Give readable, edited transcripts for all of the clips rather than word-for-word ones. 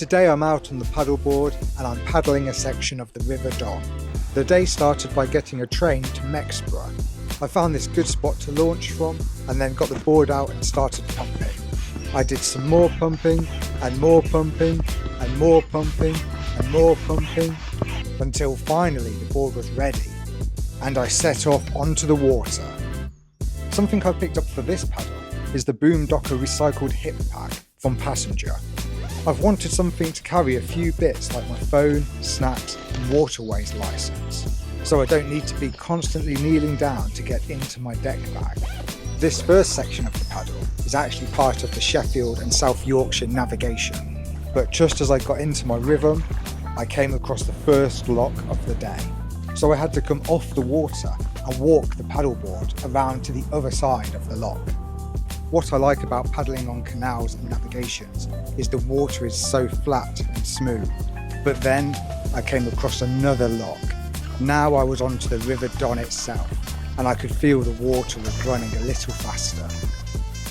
Today I'm out on the paddleboard and I'm paddling a section of the River Don. The day started by getting a train to Mexborough. I found this good spot to launch from and then got the board out and started pumping. I did some more pumping and more pumping and more pumping and more pumping until finally the board was ready and I set off onto the water. Something I picked up for this paddle is the Boomdocker recycled hip pack from Passenger. I've wanted something to carry a few bits like my phone, snacks and waterways license, so I don't need to be constantly kneeling down to get into my deck bag. This first section of the paddle is actually part of the Sheffield and South Yorkshire navigation, but just as I got into my rhythm, I came across the first lock of the day. So I had to come off the water and walk the paddleboard around to the other side of the lock. What I like about paddling on canals and navigations is the water is so flat and smooth. But then I came across another lock. Now I was onto the River Don itself and I could feel the water was running a little faster.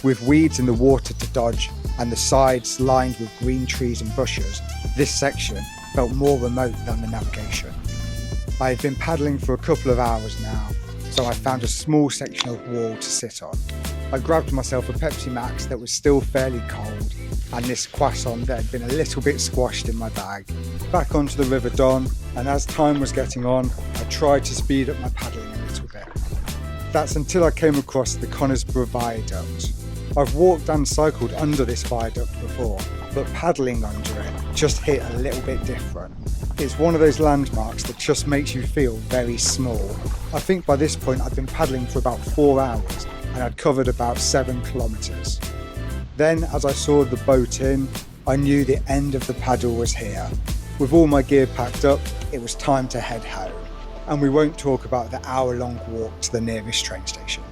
With weeds in the water to dodge and the sides lined with green trees and bushes, this section felt more remote than the navigation. I had been paddling for a couple of hours now, so I found a small section of wall to sit on. I grabbed myself a Pepsi Max that was still fairly cold and this croissant that had been a little bit squashed in my bag. Back onto the River Don, and as time was getting on, I tried to speed up my paddling a little bit. That's until I came across the Conisbrough Viaduct. I've walked and cycled under this viaduct before, but paddling under it just hit a little bit different. It's one of those landmarks that just makes you feel very small. I think by this point I'd been paddling for about 4 hours and I'd covered about 7 kilometres. Then as I saw the boat in, I knew the end of the paddle was here. With all my gear packed up, it was time to head home. And we won't talk about the hour-long walk to the nearest train station.